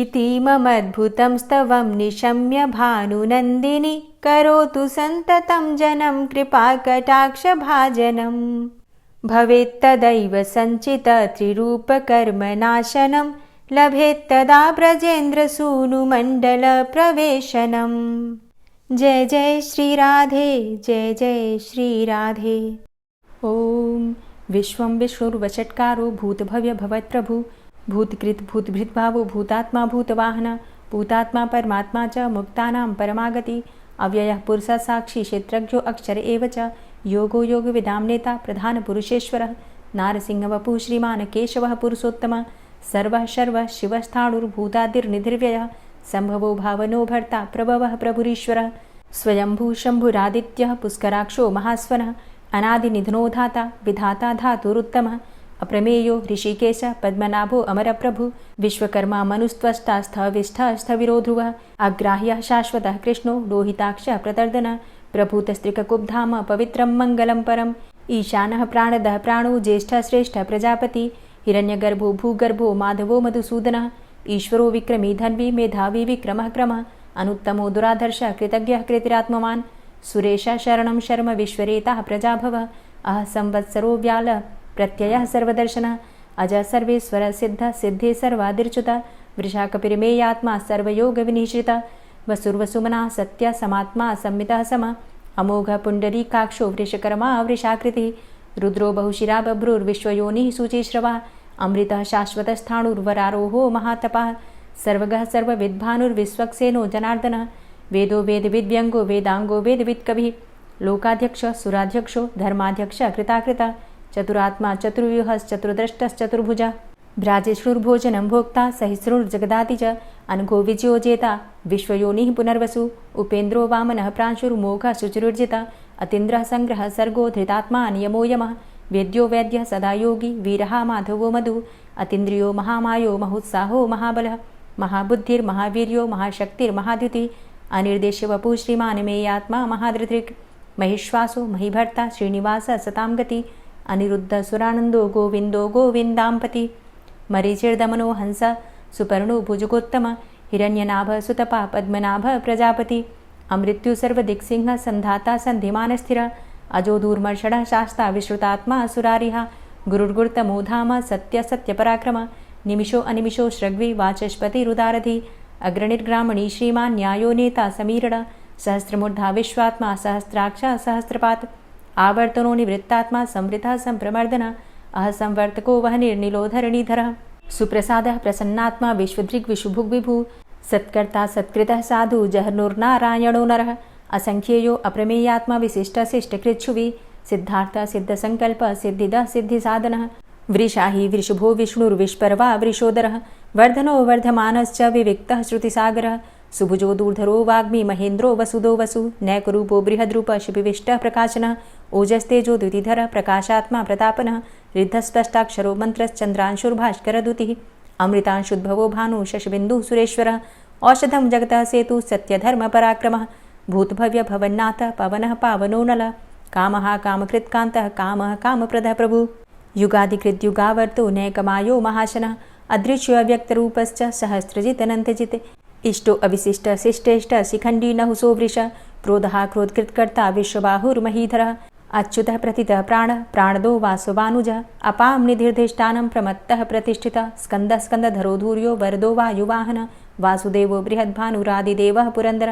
S1: इतीममद्भुतं स्तवं निशम्य भानुनन्दिनी करोतु सन्ततं जनं कृपाकटाक्षभाजनम् भवेत्तदैव सञ्चितत्रिरूपकर्मनाशनं लभेत्तदा ब्रजेन्द्रसूनुमण्डलप्रवेशनम् जय जय श्रीराधे जय जय श्रीराधे। ॐ विश्वं विष्णुर्वषट्कारो भूतभव्य भवत्प्रभु भूतकृत भूतभृद्भावो भूतात्मा भूतवाहन भूतात्मा परमात्मा च मुक्तानां परमागति अव्ययः पुरुषः साक्षी क्षेत्रज्ञो अक्षर एव च योगो योगविदां नेता प्रधानपुरुषेश्वरः नारसिंहवपुः श्रीमान् केशवः पुरुषोत्तमः सर्वः शर्वः शिवस्थाणुर्भूतादिर्निधिर्व्ययः सम्भवो भावनो भर्ता प्रभवः प्रभुरीश्वरः स्वयंभू शम्भुरादित्यः पुष्कराक्षो महास्वनः अनादिनिधनो धाता विधाता धातुरुत्तमः अप्रमेयो ऋषिकेश पद्मनाभो अमरप्रभु विश्वकर्मा मनुस्त्वष्टा स्थविष्ठः स्थविरो ध्रुवः अग्राह्यः शाश्वतः कृष्णो लोहिताक्षः प्रतर्दनः प्रभूतस्त्रिककुब्धाम पवित्रं मङ्गलं परम् ईशानः प्राणदः प्राणो ज्येष्ठः श्रेष्ठः प्रजापति हिरण्यगर्भो भूगर्भो माधवो मधुसूदनः ईश्वरो विक्रमी धन्वी मेधावी विक्रमः क्रमः अनुत्तमो दुराधर्षः कृतज्ञः कृतिरात्मवान् सुरेशः शरणं शर्म विश्वरेताः प्रजाभवः अह संवत्सरो व्याल प्रत्ययः सर्वदर्शनः अजः सर्वेश्वरः सिद्धः सिद्धे सर्वादिर्च्युतः वृषाकपिर्मेयात्मा सर्वयोगविनिश्रितः वसुर्वसुमनः सत्यः समात्मा संमितः समः अमोघः पुण्डरीकाक्षो वृषकर्मा वृषाकृतिः रुद्रो बहुशिरा बभ्रुर्विश्वयोनिः शुचिश्रवः अमृतः शाश्वतस्थाणुर्वरारोहो महातपः सर्वगः सर्वविद्भानुर्विश्वक्सेनो जनार्दनः वेदो वेदविद्व्यङ्गो वेदाङ्गो वेदवित्कविः लोकाध्यक्षः सुराध्यक्षो धर्माध्यक्षः कृताकृतः चतुरात्मा चतुर्व्यूहश्चतुर्द्रष्टश्चतुर्भुजः भ्राजेष्णुर्भोजनं भोक्ता सहिष्णुर्जगदाति च अनघो विजयोजेता विश्वयोनिः पुनर्वसु उपेन्द्रो वामनः प्रांशुर्मोघः शुचिरुर्जितः अतीन्द्रः सङ्ग्रहः सर्गो धृतात्मा नियमो यमः वेद्यो वैद्यः सदा योगी वीरः माधवो मधुः अतीन्द्रियो महामायो महोत्साहो महाबलः महाबुद्धिर्महावीर्यो महाशक्तिर्महाद्युतिः अनिर्देश्य वपुः श्रीमान् मेयात्मा महाधृतिर् महिश्वासो महीभर्ता श्रीनिवासः सतां गति अनिरुद्ध सुरानन्दो गोविन्दो गोविन्दाम्पति मरीचिर्दमनो हंस सुपर्णो भुजगोत्तम हिरण्यनाभ सुतपा पद्मनाभ प्रजापति अमृत्यु सर्वदिक्सिंह संधाता सन्धिमानस्थिर अजो दूर्मर्षणः शास्ता विश्रुतात्मा सुरारिः गुरुर्गुर्तमो धाम सत्य सत्यपराक्रम निमिषो अनिमिषो श्रग्वी वाचस्पतिरुदारधि अग्रणिर्ग्रामणी श्रीमान् न्यायो नेता समीरण सहस्रमूर्धा विश्वात्मा सहस्राक्षा सहस्रपात् आवर्तनो निवृत्तात्मा संवृतः संप्रमर्दन अह संवर्तको वहनिर्निलोधरणीधरः सुप्रसादः प्रसन्नात्मा विश्वदृग्विशुभुग्विभु सत्कर्ता सत्कृतः साधु जहर्नुर्नारायणो नरः असंख्येयो अप्रमेयात्मा विशिष्टशिष्टकृच्छुवि सिद्धार्थ सिद्धसङ्कल्प सिद्धिदः सिद्धिसाधनः वृषाहि वृषभो विष्णुर्विष्पर्वा वृषोदरः वर्धनो वर्धमानश्च विविक्तः श्रुतिसागरः सुभुजो दूर्धरो वाग्मी महेन्द्रो वसुदो वसु नैकरूपो बृहद्रूप शिपिविष्टः प्रकाशनः ओजस्तेजो द्युतिधर प्रकाशात्मा प्रतापनः रिद्धस्पष्टाक्षरो मन्त्रश्चन्द्रांशुर्भास्करदुतिः अमृतांशुद्भवो भानु शशबिन्दुः सुरेश्वरः औषधं जगतः सेतु सत्यधर्मपराक्रमः भूतभव्य भवन्नाथ पवनः पावनो नलः कामः कामकृत्कान्तः कामः कामप्रदः प्रभु युगादिकृद्युगावर्तो नैकमायो महाशनः अदृश्यो व्यक्तरूपश्च सहस्रजित् अनन्तजित् इष्टो अविशिष्ट शिष्टेष्ट शिखंडी नहुसो वृष क्रोधः क्रोधकृत्कर्ता विश्वबाहुर्महीधरः अच्युतः प्रतितः प्राणदो वासवानुज अपां निधिर्धिष्ठानं प्रमत्तः प्रतिष्ठितः स्कन्दः स्कन्दधरो धूर्यो वरदो वायुवाहन वासुदेवो बृहद्भानुरादिदेवः पुरन्दर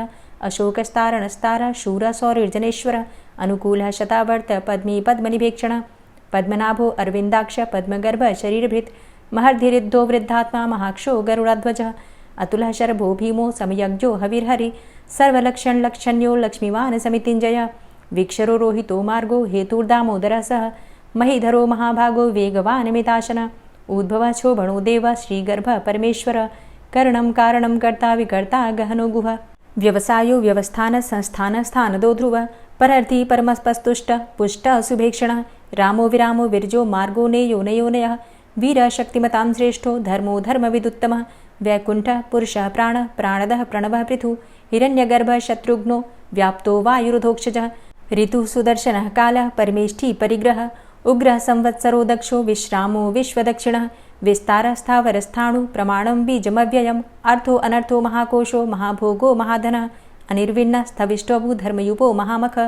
S1: अशोकस्तारणस्तार शूर सौरिर्जनेश्वर अनुकूलः शतावर्त पद्मी पद्मनिभेक्षण पद्मनाभो अरविन्दाक्ष पद्मगर्भ शरीरभृत् महर्धिरिद्धो वृद्धात्मा महाक्षो गरुडाध्वजः अतुलः शरभो भीमो समयज्ञो हविर्हरि सर्वलक्षणलक्षण्यो लक्ष्मीवान् समितिञ्जय वीक्षरो रोहितो मार्गो हेतुर्दामोदरः सह महीधरो महाभागो वेगवान् मिताशन उद्भवः क्षोभणो देव श्रीगर्भ परमेश्वर करणं कारणं कर्ता विकर्ता गहनो गुह व्यवसायो व्यवस्थान संस्थान स्थानदो ध्रुव परर्थी परमस्पस्तुष्ट पुष्ट शुभेक्षण रामो विरामो विरजो मार्गो नेयो नयोनयः वीर शक्तिमतां श्रेष्ठो धर्मो धर्मविदुत्तमः वैकुण्ठ पुरुषः प्राणदः प्रणवः पृथु हिरण्यगर्भः शत्रुघ्नो व्याप्तो वायुरुधोक्षजः ऋतुः सुदर्शनः कालः परमेष्ठी परिग्रह उग्रः संवत्सरो दक्षो विश्रामो विश्वदक्षिणः विस्तारस्थावरस्थाणु प्रमाणं बीजमव्ययम् अर्थो अनर्थो महाकोशो महाभोगो महाधनः अनिर्विण्णः स्थविष्टोभू धर्मयुपो महामख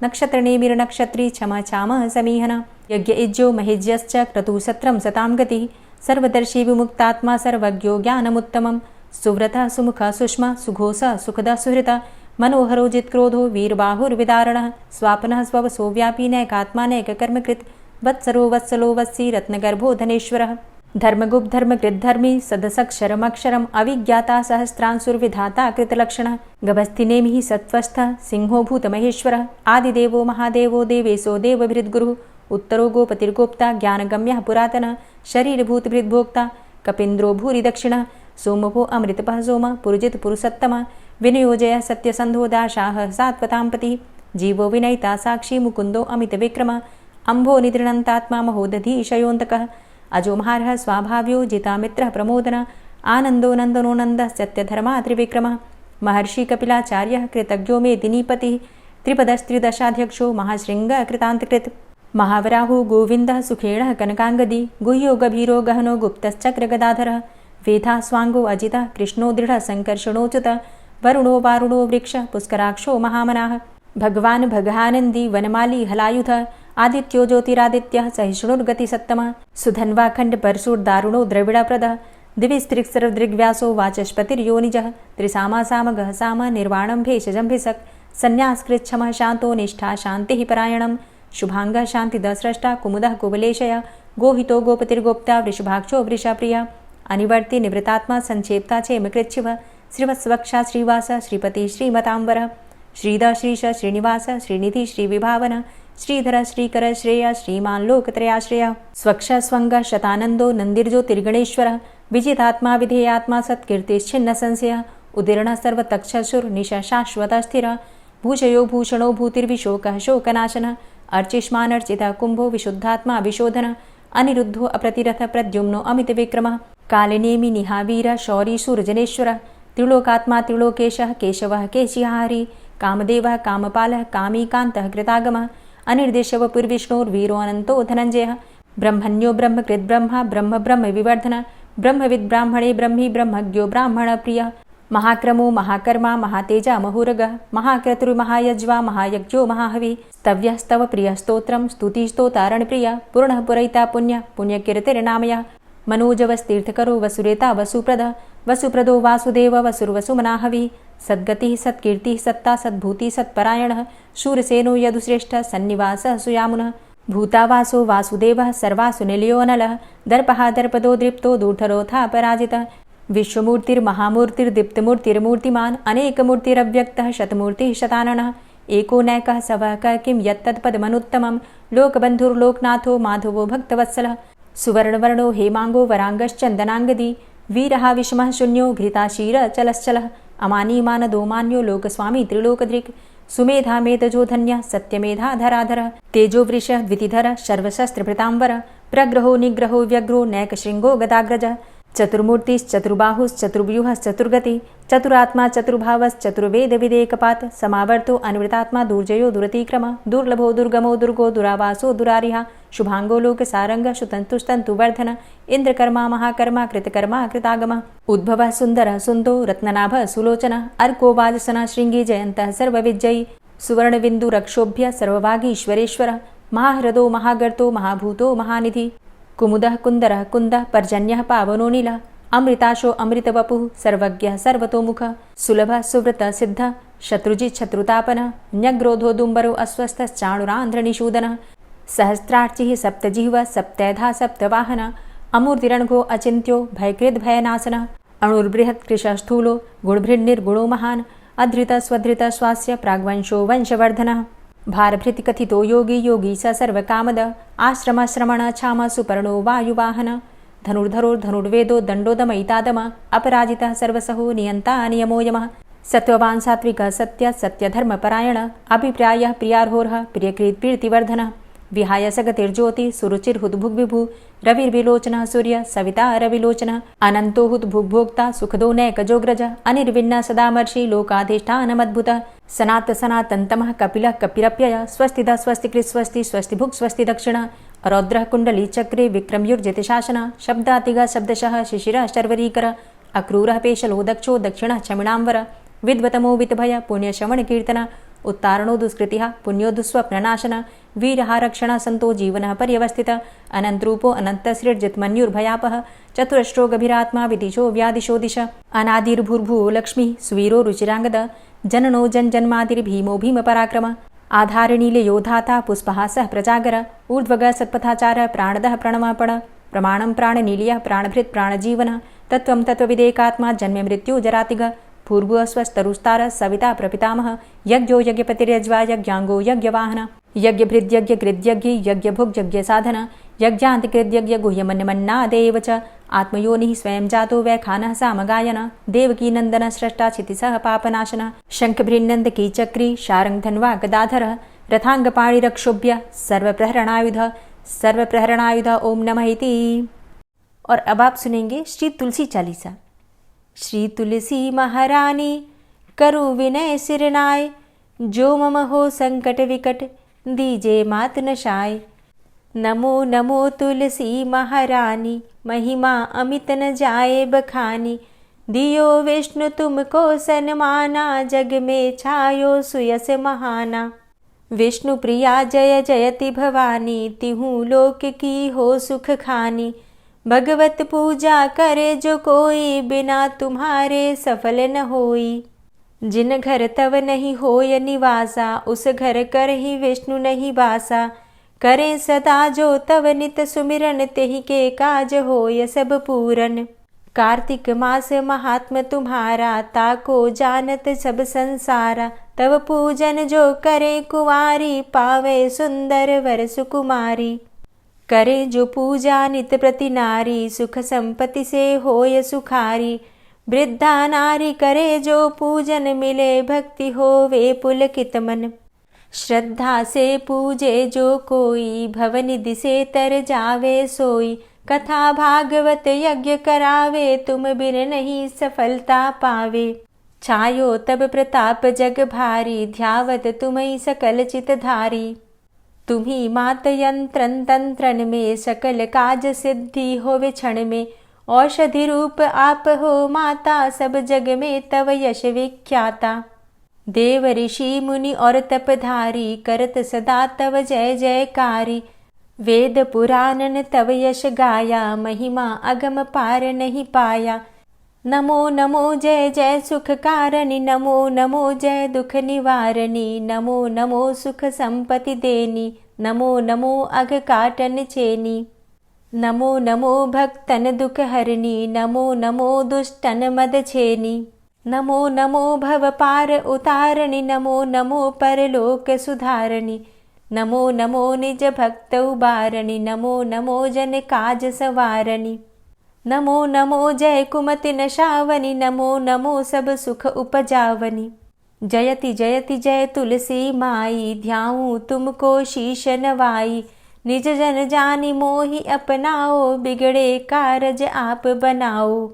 S1: नक्षत्रनेमिर्नक्षत्री क्षमा क्षामः समीहन यज्ञ इज्यो महेज्यश्च क्रतुसत्रं सतां गतिः सर्वदर्शी विमुक्तात्मा सर्वज्ञो ज्ञानमुत्तमं सुव्रतः सुमुखः सुष्मा सुघोषः सुखदः सुहृतः मनोहरो जित्क्रोधो वीरबाहुर्विदारणः स्वापनः स्ववसो व्यापी नैकात्मा नैककर्मकृत् वत्सरो वत्सलो वत्सी रत्नगर्भो धनेश्वरः धर्मगुप्त धर्मकृद्धर्मी सदसक्षरमक्षरम् अविज्ञाता सहस्रांशुर्विधाता कृतलक्षणः गभस्तिनेमिः सत्त्वस्थः सिंहो भूतमहेश्वरः आदिदेवो महादेवो देवेशो देवभृद्गुरुः उत्तरो गोपतिर्गोप्ता ज्ञानगम्यः पुरातनः शरीरभूतभृद्भोक्ता कपीन्द्रो भूरि दक्षिणः सोमभो अमृतपः सोम पुरुजित पुरुषोत्तमः विनियोजय सत्यसन्धो दाशाः सात्वतां पतिः जीवो विनयिता साक्षी मुकुन्दो अमितविक्रमः अम्भो निद्रणन्तात्मा महोदधीशयोऽन्तकः अजोमहारः स्वाभाव्यो जितामित्रः प्रमोदन आनन्दो नन्दनो नन्दः सत्यधर्मा त्रिविक्रमः महर्षि कपिलाचार्यः कृतज्ञो मेदिनीपतिः त्रिपदस्त्रिदशाध्यक्षो महाशृङ्गः कृतान्तकृत् महावराहो गोविन्दः सुखेणः कनकाङ्गदी गुह्यो गभीरो गहनो गुप्तश्चक्रगदाधरः वेधा स्वाङ्गो अजितः कृष्णो दृढः सङ्कर्षणोच्युतः वरुणो वारुणो वृक्षः पुष्कराक्षो महामनाः भगवान् भगानन्दी वनमाली हलायुधः आदित्यो ज्योतिरादित्यः सहिष्णुर्गतिसत्तमः सुधन्वा खण्डपरशुर्दारुणो द्रविडप्रदः दिविस्त्रिक्सर्वदृग्व्यासो वाचस्पतिर्योनिजः त्रिसामा सामगः साम निर्वाणं भेषजम्भिषक् सन्न्यासकृच्छमः शान्तो निष्ठा शान्तिः परायणं शुभाङ्गः शान्तिदस्रष्टा कुमुदः कुबलेशय गोहितो गोपतिर्गोप्ता वृषभाक्षो वृषाप्रियः अनिवर्ति निवृतात्मा संक्षेप्ता चेमकृच्छिवः श्रीवत्सवक्षा श्रीवास श्रीपति श्रीमतांबर श्रीद श्रीश श्रीनिवास श्रीनिधि श्रीविभावन श्रीधर श्रीकर श्रेय श्रीमान लोकत्रयाश्रय स्वक्ष स्वंग शतानंदो नंदिर्ज्योतिर्गणेश्वर विजितात्मा विधेयात्मा सत्कीर्तिश्छिन्न संशय उदीर्ण सर्वतक्षसुर निश शाश्वत स्थिर भूषयो भूषणो भूतिर्विशोकः शोकनाशन अर्चिष्मानर्चितः कुंभो विशुद्धात्मा विशोधन अनिरुद्धो अप्रतिरथ प्रद्युम्नो अमित विक्रमः कालिनेमि निहावीर शौरी सूर्जनेश्वर त्रिलोकात्मा त्रिलोकेशः केशवः केशिहारी कामदेवः कामपालः कामीकान्तः कृतागमः अनिर्देशवपुर्विष्णोर्वीरो अनन्तो धनञ्जयः ब्रह्मण्यो ब्रह्मकृद्ब्रह्मा ब्रह्म ब्रह्म विवर्धन ब्रह्मविद् ब्राह्मणे ब्रह्मी ब्रह्मज्ञो ब्राह्मणप्रियः महाक्रमो महाकर्मा महातेजा महुरगः महाक्रतुर्महायज्वा महायज्ञो महाहवि स्तव्यः स्तव प्रियः स्तोत्रं स्तुतिस्तोतारणप्रियः पूर्णः पुरैता पुण्यः पुण्यकीर्तिर्नामयः मनोजवस्तीर्थकरो वसुरेता वसुप्रदः वसुप्रदो वासुदेव वसुर्वसुमनाहवि सद्गतिः सत्कीर्तिः सत्ता सद्भूतिः सत्परायणः शूरसेनो यदुश्रेष्ठः सन्निवासः सुयामुनः भूतावासो वासुदेवः सर्वासु निलयोऽनलः दर्पः दर्पदो दृप्तो दूढरोथा पराजितः विश्वमूर्तिर्महामूर्तिर्दीप्तमूर्तिर्मूर्तिमान् अनेकमूर्तिरव्यक्तः शतमूर्तिः शताननः एको नैकः सवः किं यत्तत्पदमनुत्तमं लोकबन्धुर्लोकनाथो माधवो भक्तवत्सलः सुवर्णवर्णो हेमांगो वरांगश्चन्दनांगदी वीरः विषमः शून्यो घृताशीरचलश्चलः अमानीमानदोमान्यो लोकस्वामी त्रिलोकधृक् सुमेधा मेधजो धन्यः सत्यमेधाधराधरः तेजोवृषः द्वितिधरः सर्वशस्त्रभृताम्बरः प्रग्रहो निग्रहो व्यग्रो नैकशृङ्गो गदाग्रजः चतुर्बाहुश्चतुर्व्यूहश्चतुर्गति चतुरात्मा चतुर्भावश्चतुर्वेद विदेकपात समावर्तो अनिवृतात्मा दुर्जयो दुरतिक्रम दुर्लभो दुर्गमो दुर्गो दुरावासो दुरारिहा शुभांगो लोक सारंग शुतंतुस्तंतु वर्धन इंद्रकर्मा महाकर्मा कृतकर्मा कृतागम उद्भव सुंदर सुंदो रत्ननाभ सुलोचन अर्को वाजसन श्रृंगी जयंत सर्वविजयी सुवर्णबिंदु रक्षोभ्य सर्वभागीश्वरेश्वर महाहृदो महागर्तो महाभूतो महानिधि कुमुदः कुंदरः कुंदः पर्जन्यः पावनो नीलः अमृताशो अमृतवपुः सर्वज्ञः सर्वतोमुख सुलभ सुव्रत सिद्ध शत्रुजित् शत्रुतापन न्यग्रोधो दुम्बरो अस्वस्थश्चाणुरान्ध्रनिषूदन सहस्रार्चिः सप्तजिह्व सप्तैधा सप्तवाहन अमूर्तिरणघो अचिन्त्यो भयकृद् भयनाशन अणुर्बृहत् कृशस्थूलो गुणभृन्निर्गुणो महान् अधृत स्वधृत स्वास्य प्राग्वंशो वंशवर्धनः भारभृति कथितो योगी योगी स सर्वकामद आश्रम श्रमण छाम सुपर्णो वायुवाहन धनुर्धरो धनुर्वेदो दण्डोदमयितादम अपराजितः सर्वसहो नियन्ता नियमो यमः सत्त्ववान् सात्विकः सत्य सत्यधर्मपरायण अभिप्रायः प्रियार्होर्ह प्रियकृत् प्रीतिवर्धनः विहाय सगतिर्ज्योति सुरुचिर्हुद्भुग्विभु रविर्विलोचनः सूर्य सविता रविलोचनः अनन्तो हुद्भुग्भोक्ता सुखदो नैकजोग्रज अनिर्विण्ण सदामर्षि लोकाधिष्ठानमद्भुतः सनात सनातन्तमः कपिलः कपिरप्यय स्वस्तिदा स्वस्तिकृत् स्वस्ति स्वस्तिभुक् स्वस्ति दक्षिण रौद्रः कुण्डली चक्रे विक्रमयुर्जितशासन शब्दातिगा शब्दशः शिशिरः शर्वरीकर अक्रूरः पेशलो दक्षो दक्षिणः क्षमिणाम्बर विद्वतमो वितभय पुण्यश्रवणकीर्तन उत्तारणो दुष्कृतिः पुण्यो दुःस्वप्ननाशन वीरः रक्षण संतो जीवनः पर्यवस्थित अनन्तरूपो अनन्तसृर्जितमन्युर्भयापः चतुरश्रो गभीरात्मा विदिशो व्यादिशो दिश अनादिर्भूर्भुवो लक्ष्मीः सुवीरो रुचिराङ्गद जननो जन्मादिर्भीमो भीमपराक्रम आधारनीलयो धाता पुष्पहासः प्रजागर ऊर्ध्वग सत्पथाचार प्राणदः प्रणमापण प्रमाणं प्राणनीलयः प्राणभृत् प्राणजीवन तत्त्वं तत्त्वविदेकात्मा जन्म मृत्यु जरातिग भूर्भुवस्वस्तरुस्तारः सविता प्रपितामह यज्ञो यज्ञपतिर्यज्वा यज्ञाङ्गो यज्ञवाहन यज्ञभृद्यज्ञकृद्यज्ञ यज्ञभुग्यज्ञसाधन यज्ञान्तिकृद्यज्ञ गुह्यमन्यमन्नादेव च आत्मयोनिः स्वयं जातो वैखानः सामगायन देवकीनन्दन स्रष्टा क्षितिसः पापनाशन शङ्खभृन्नन्दकी चक्री शारङ्गधन्वा गदाधरः रथाङ्गपाणिरक्षोभ्य सर्वप्रहरणायुध ओम नमः इति। और अब आप सुनेंगे श्री तुलसी चालीसा। श्री तुलसी महारानी करु विनय सिरनाय जो मम हो संकट विकट दीजे मात नशाय। नमो नमो तुलसी महारानी महिमा अमित न जाए बखानी दियो विष्णु तुमको सन्माना जग में छायो सुयस महाना। विष्णु प्रिया जय जयति भवानी तिहु लोक की हो सुख खानी। भगवत पूजा करे जो कोई बिना तुम्हारे सफल न होई। जिन घर तव नहीं होय निवासा उस घर कर ही विष्णु नहीं बासा। करे सदा जो तव नित सुमिरन तेहि के काज होय सब पूरन। कार्तिक मास महात्म तुम्हारा ताको जानत सब संसारा। तव पूजन जो करे कुंवारी पावे सुंदर वर सुकुमारी। करे जो पूजा नित प्रति नारी सुख संपत्ति से होय सुखारी। वृद्धा नारी करे जो पूजन मिले भक्ति होवे पुलकित मन। श्रद्धा से पूजे जो कोई भवनिधि से तर जावे सोई। कथा भागवत यज्ञ करावे तुम बिन नहीं सफलता पावे। छायो तब प्रताप जग भारी ध्यावत तुम्हि सकल चित धारी। तुम्ही मात यंत्रन तंत्रन में सकल काज सिद्धि होवे क्षण में। औषधि रूप आप हो माता सब जग में तव यश विख्याता। देव ऋषि मुनि और तपधारी करत सदा तव जय जयकारी। वेद पुराणन तव यश गाया महिमा अगम पार नहीं पाया। नमो नमो जय जय सुख कारणी नमो नमो जय दुख निवारणी। नमो नमो सुख संपत्ति देनी नमो नमो अघ काटन चेनी। नमो नमो भक्तन दुख हरणी नमो नमो दुष्टन मद छेनी। नमो नमो भव पार उतारणी नमो नमो परलोक सुधारणी। नमो नमो निज भक्त उबारणी नमो नमो जन काज सवारणी। नमो नमो जय कुमति नशावनी नमो नमो सब सुख उपजावनी। जयति जयति जय तुलसी माई ध्याऊं तुमको शीश नवाई। निज जन जानि मोहि अपनाओ, बिगड़े कारज आप बनाओ।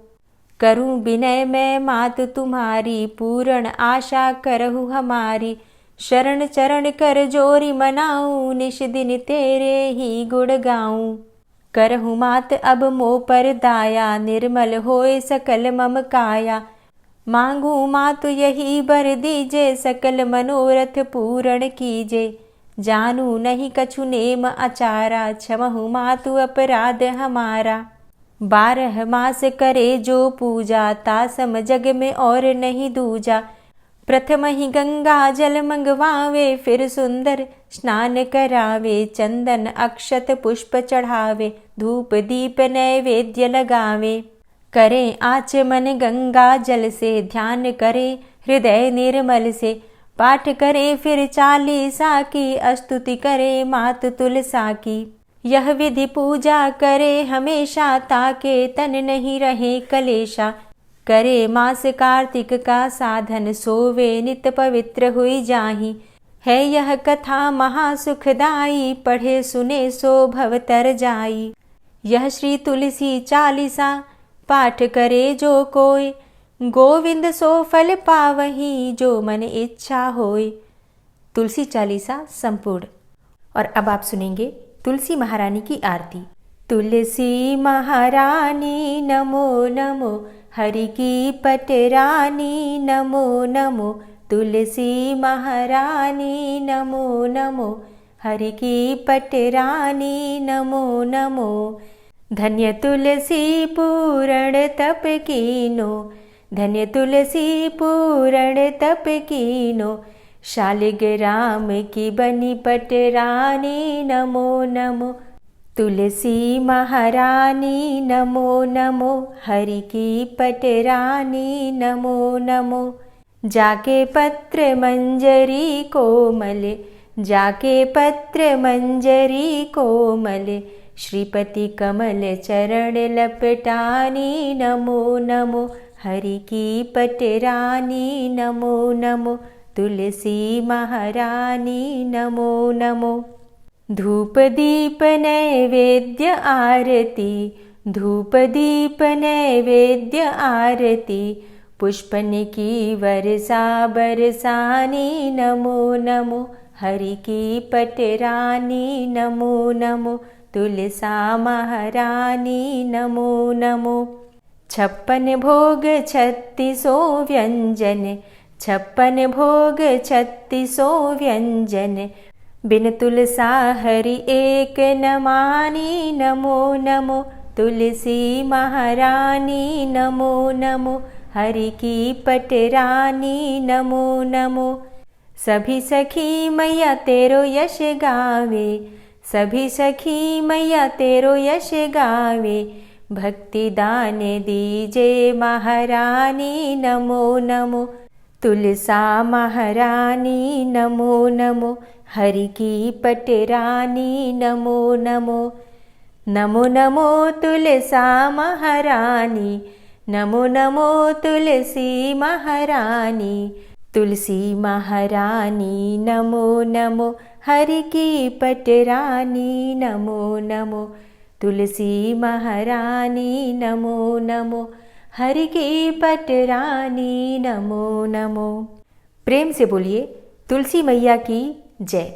S1: करूं विनय मैं मात तुम्हारी, पूर्ण आशा करहु हमारी। शरण चरण कर जोरी मनाऊं, निश दिन तेरे ही गुण गाऊं। करहु मात अब मोह पर दाया, निर्मल होए सकल मम काया। मांगू मातु यही बर दीजे, सकल मनोरथ पूर्ण कीजे। जानू नहीं कछु नेम आचारा, क्षमहु मातु अपराध हमारा। 12 मास करे जो पूजा, तासम जग में और नहीं दूजा। प्रथम ही गंगा जल मंगवावे, फिर सुंदर स्नान करावे। चंदन अक्षत पुष्प चढ़ावे, धूप दीप नैवेद्य लगावे। करें आचमन गंगा जल से, ध्यान करे हृदय निर्मल से। पाठ करे फिर चालीसा की, स्तुति करे मात तुलसा की। यह विधि पूजा करे हमेशा, ताके तन नहीं रहे कलेशा। करे मास कार्तिक का साधन, सोवे नित पवित्र हुई जाहि। है यह कथा महासुखदाई, पढ़े सुने सो भव तर जाई। यह श्री तुलसी चालीसा, पाठ करे जो कोय। गोविंद सो फल पावही, जो मन इच्छा होय। तुलसी चालीसा संपूर्ण। और अब आप सुनेंगे तुलसी महारानी की आरती। तुलसी महारानी नमो नमो, हरि की पटरानी नमो नमो। तुलसी महारानी नमो नमो, हरि की पटरानी नमो नमो। धन्य तुलसी पूर्ण तप कीनो, धन्य तुलसी पूर्ण तप कीनो। शालिग्राम की बनी पटरानी नमो नमो। तुलसी महारानी नमो नमो, हरि की पटरानी नमो नमो। जाके पत्र मंजरी कोमल, जाके पत्र मंजरी कोमल। श्रीपति कमल चरण लपटानी नमो नमो, हरि की पटरानी नमो नमो। तुलसी महारानी नमो नमो। धूप दीप नैवेद्य आरती, धूप दीप नैवेद्य आरती। पुष्पन की वर्षा बरसानी नमो नमो, हरि की पटरानी नमो नमो। तुलसा महारानी नमो नमो। 56 भोग 36 व्यंजन, 56 भोग 36 व्यंजन। बिन तुलसा हरि एक न मानी नमो नमो। तुलसी महारानी नमो नमो, हरि की पटरानी नमो नमो। सभी सखी मैया तेरो यश गावे, सभी सखी मैया तेरो यश गावे। भक्ति दान दीजे महारानी नमो नमो। तुलसा महारानी नमो नमो, हरि की पटरानी नमो नमो। नमो नमो तुलसा महारानी, नमो नमो तुलसी महारानी। तुलसी महारानी नमो नमो, हरि की पटरानी नमो नमो। तुलसी महारानी नमो नमो, हरि की पटरानी नमो नमो। प्रेम से बोलिए तुलसी मैया की जय।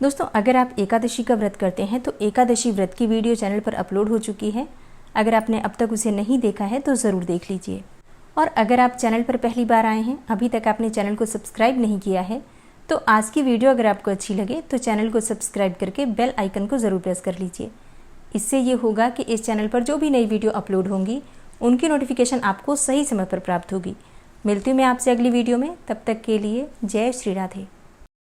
S1: दोस्तों, अगर आप एकादशी का व्रत करते हैं तो एकादशी व्रत की वीडियो चैनल पर अपलोड हो चुकी है। अगर आपने अब तक उसे नहीं देखा है तो ज़रूर देख लीजिए। और अगर आप चैनल पर पहली बार आए हैं, अभी तक आपने चैनल को सब्सक्राइब नहीं किया है, तो आज की वीडियो अगर आपको अच्छी लगे तो चैनल को सब्सक्राइब करके बेल आइकन को ज़रूर प्रेस कर लीजिए। इससे ये होगा कि इस चैनल पर जो भी नई वीडियो अपलोड होंगी उनकी नोटिफिकेशन आपको सही समय पर प्राप्त होगी। मिलती हूँ मैं आपसे अगली वीडियो में, तब तक के लिए जय श्री राधे।